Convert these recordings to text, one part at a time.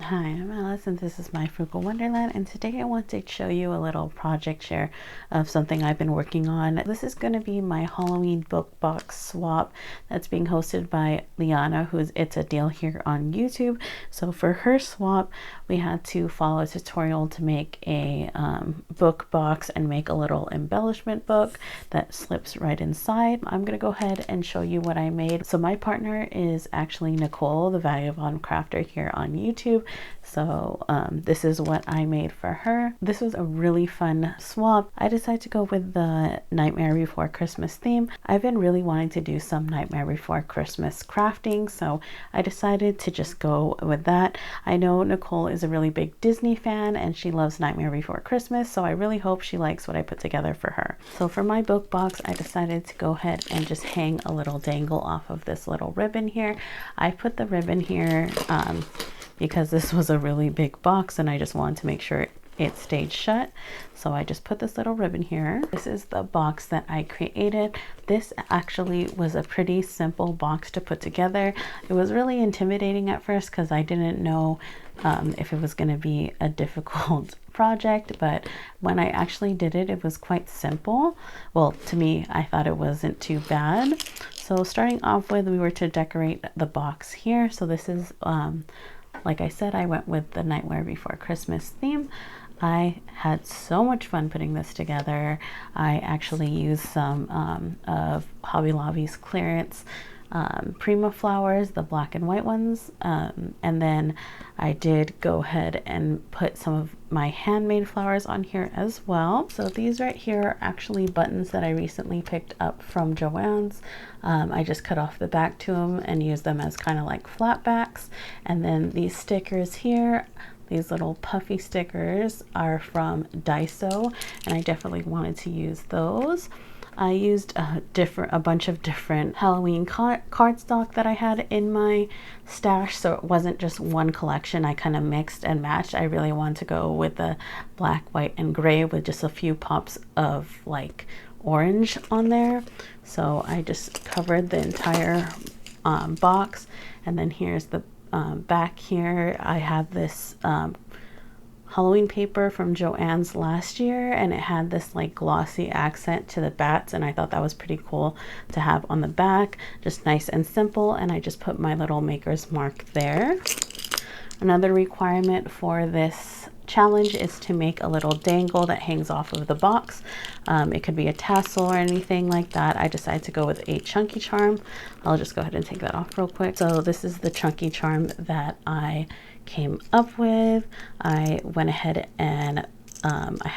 Hi, I'm Alice and this is my Frugal Wonderland, and today I want to show you a little project share of something I've been working on. This is going to be my Halloween book box swap that's being hosted by Liana, it's a deal here on YouTube. So for her swap, we had to follow a tutorial to make a book box and make a little embellishment book that slips right inside. I'm going to go ahead and show you what I made. So my partner is actually Nicole, the Vagabond Crafter here on YouTube. So this is what I made for her. This was a really fun swap. I decided to go with the Nightmare Before Christmas theme. I've been really wanting to do some Nightmare Before Christmas crafting, so I decided to just go with that. I know Nicole is a really big Disney fan and she loves Nightmare Before Christmas, so I really hope she likes what I put together for her. So for my book box, I decided to go ahead and just hang a little dangle off of this little ribbon here. I put the ribbon here because this was a really big box and I just wanted to make sure it stayed shut. So I just put this little ribbon here. This is the box that I created. This actually was a pretty simple box to put together. It was really intimidating at first because I didn't know if it was going to be a difficult project, but when I actually did it, it was quite simple. Well, to me, I thought it wasn't too bad. So starting off with, we were to decorate the box here. So this is like I said, I went with the Nightmare Before Christmas theme. I had so much fun putting this together. I actually used some of Hobby Lobby's clearance Prima flowers, the black and white ones, and then I did go ahead and put some of my handmade flowers on here as well. So these right here are actually buttons that I recently picked up from Joann's. I just cut off the back to them and used them as kind of like flat backs. And then these stickers here, these little puffy stickers, are from Daiso, and I definitely wanted to use those. I used a bunch of different Halloween cardstock that I had in my stash, so it wasn't just one collection. I kind of mixed and matched. I really wanted to go with the black, white, and gray with just a few pops of like orange on there. So I just covered the entire box, and then here's the back here. I have this Halloween paper from Joann's last year, and it had this like glossy accent to the bats, and I thought that was pretty cool to have on the back. Just nice and simple, and I just put my little maker's mark there. Another requirement for this challenge is to make a little dangle that hangs off of the box. It could be a tassel or anything like that. I decided to go with a chunky charm. I'll just go ahead and take that off real quick. So this is the chunky charm that I came up with. I went ahead and I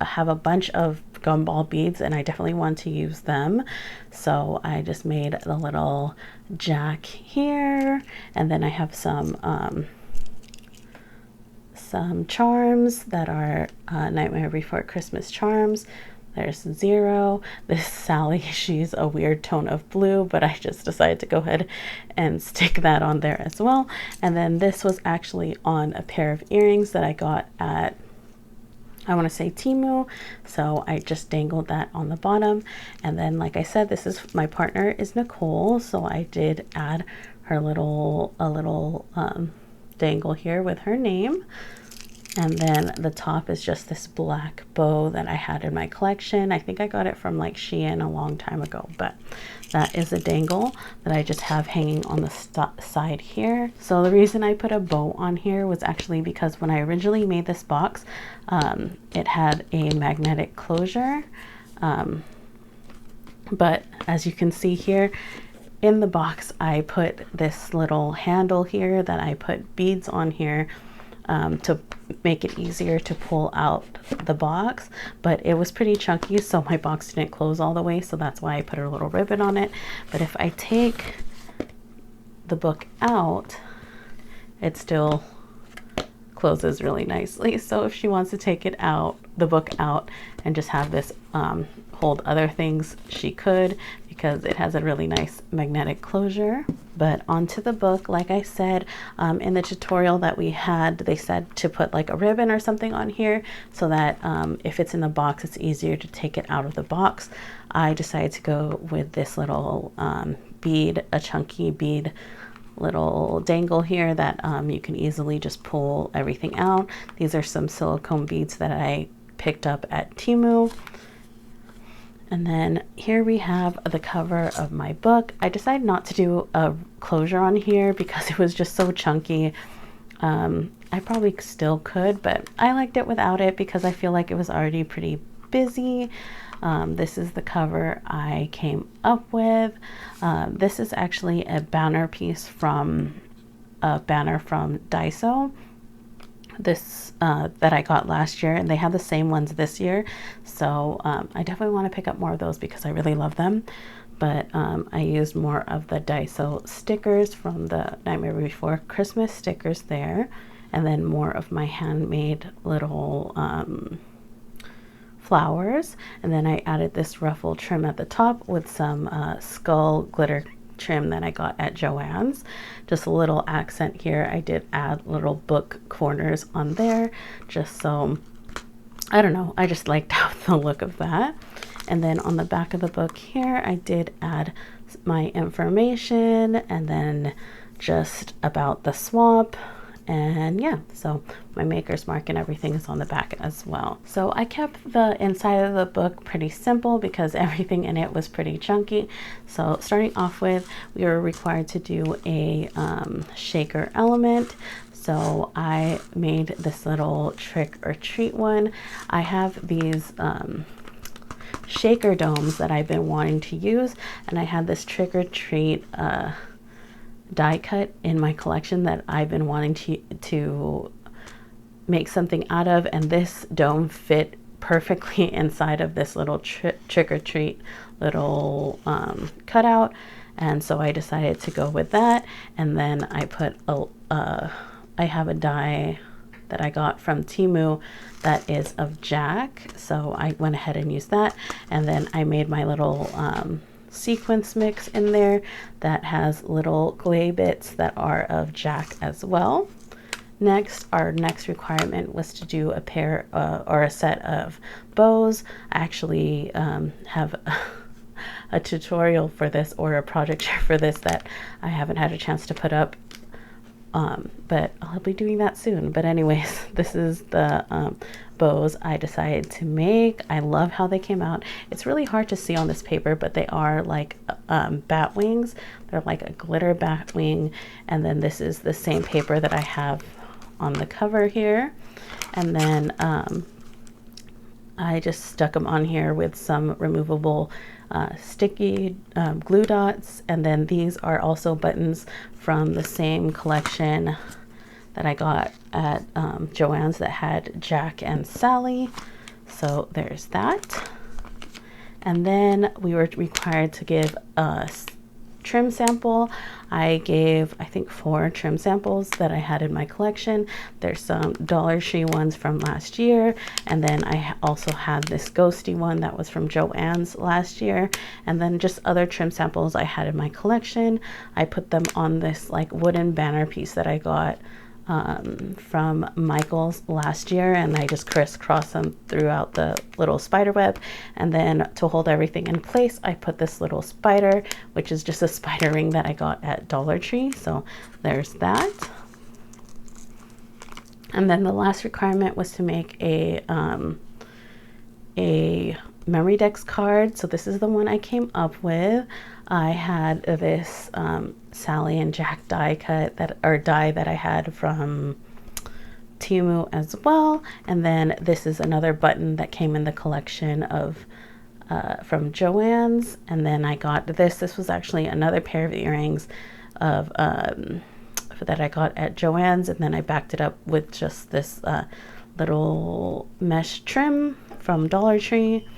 have a bunch of gumball beads, and I definitely want to use them. So I just made the little jack here, and then I have some charms that are Nightmare Before Christmas charms. There's Zero. This Sally, she's a weird tone of blue, but I just decided to go ahead and stick that on there as well. And then this was actually on a pair of earrings that I got at, I want to say TEMU. So I just dangled that on the bottom. And then, like I said, this is my partner is Nicole. So I did add her a little dangle here with her name. And then the top is just this black bow that I had in my collection. I think I got it from like Shein a long time ago, but that is a dangle that I just have hanging on the side here. So the reason I put a bow on here was actually because when I originally made this box, it had a magnetic closure. But as you can see here, in the box, I put this little handle here that I put beads on here to make it easier to pull out the box, but it was pretty chunky, so my box didn't close all the way, so that's why I put a little ribbon on it. But if I take the book out, it still closes really nicely. So if she wants to take it out, the book out, and just have this hold other things, she could, because it has a really nice magnetic closure. But onto the book, like I said, in the tutorial that we had, they said to put like a ribbon or something on here so that if it's in the box, it's easier to take it out of the box. I decided to go with this little bead, a chunky bead little dangle here that you can easily just pull everything out. These are some silicone beads that I picked up at TEMU. And then here we have the cover of my book. I decided not to do a closure on here because it was just so chunky. I probably still could, but I liked it without it because I feel like it was already pretty busy. This is the cover I came up with. This is actually a banner piece from a banner from Daiso. This that I got last year, and they have the same ones this year, so I definitely want to pick up more of those because I really love them. But I used more of the Daiso stickers from the Nightmare Before Christmas stickers there, and then more of my handmade little flowers, and then I added this ruffle trim at the top with some skull glitter trim that I got at Joann's. Just a little accent here. I did add little book corners on there just so, I don't know, I just liked the look of that. And then on the back of the book here I did add my information and then just about the swap. And yeah, so my maker's mark and everything is on the back as well. So I kept the inside of the book pretty simple because everything in it was pretty chunky. So starting off with, we were required to do a shaker element. So I made this little trick or treat one. I have these shaker domes that I've been wanting to use, and I had this trick or treat die cut in my collection that I've been wanting to make something out of, and this dome fit perfectly inside of this little trick or treat little cutout, and so I decided to go with that. And then I put I have a die that I got from TEMU that is of Jack, so I went ahead and used that. And then I made my little sequence mix in there that has little clay bits that are of Jack as well. Next, our next requirement was to do a pair or a set of bows. I actually have a tutorial for this, or a project share for this, that I haven't had a chance to put up, but I'll be doing that soon. But anyways, this is the bows I decided to make. I love how they came out. It's really hard to see on this paper, but they are like bat wings. They're like a glitter bat wing. And then this is the same paper that I have on the cover here. And then I just stuck them on here with some removable sticky glue dots. And then these are also buttons from the same collection that I got at Joann's that had Jack and Sally. So there's that. And then we were required to give a trim sample. I gave, I think, 4 trim samples that I had in my collection. There's some Dollar Tree ones from last year, and then I also had this ghosty one that was from Joann's last year, and then just other trim samples I had in my collection. I put them on this like wooden banner piece that I got from Michael's last year, and I just crisscrossed them throughout the little spider web. And then to hold everything in place, I put this little spider, which is just a spider ring that I got at Dollar Tree. So there's that. And then the last requirement was to make a memory dex card. So this is the one I came up with. I had this Sally and Jack die cut that I had from TEMU as well. And then this is another button that came in the collection of from Joann's. And then I got this. This was actually another pair of earrings of that I got at Joann's, and then I backed it up with just this little mesh trim from Dollar Tree.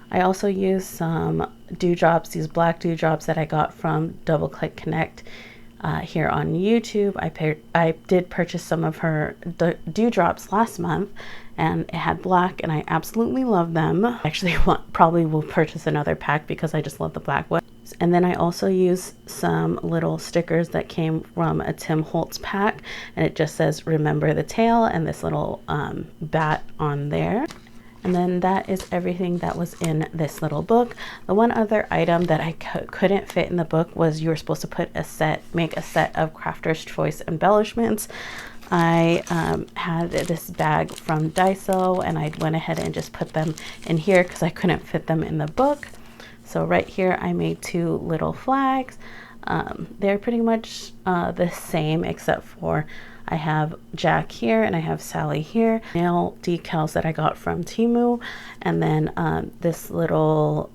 I also used some dewdrops, these black dewdrops that I got from Double Click Connect here on YouTube. I did purchase some of her dewdrops last month, and it had black, and I absolutely love them. I actually probably will purchase another pack because I just love the black one. And then I also used some little stickers that came from a Tim Holtz pack, and it just says remember the tail and this little bat on there. And then that is everything that was in this little book. The one other item that I couldn't fit in the book was you were supposed to put make a set of Crafter's Choice embellishments. I had this bag from Daiso, and I went ahead and just put them in here because I couldn't fit them in the book. So right here I made two little flags. They're pretty much the same, except for I have Jack here and I have Sally here. Nail decals that I got from TEMU, and then these little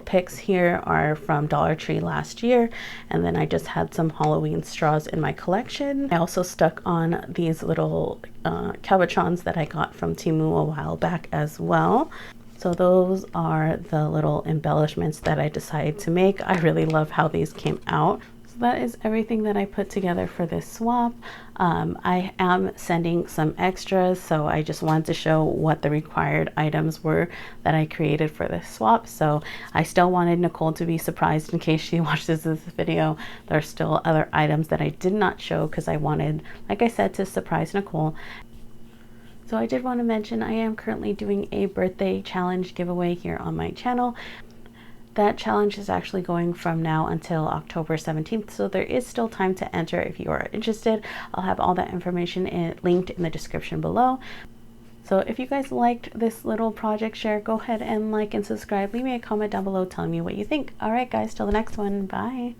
picks here are from Dollar Tree last year, and then I just had some Halloween straws in my collection. I also stuck on these little cabochons that I got from TEMU a while back as well. So those are the little embellishments that I decided to make. I really love how these came out. So that is everything that I put together for this swap. I am sending some extras, so I just wanted to show what the required items were that I created for this swap. So I still wanted Nicole to be surprised in case she watches this video. There are still other items that I did not show because I wanted, like I said, to surprise Nicole. So I did want to mention I am currently doing a birthday challenge giveaway here on my channel. That challenge is actually going from now until October 17th, so there is still time to enter if you are interested. I'll have all that information linked in the description below. So if you guys liked this little project share, go ahead and like and subscribe. Leave me a comment down below telling me what you think. All right guys, till the next one. Bye.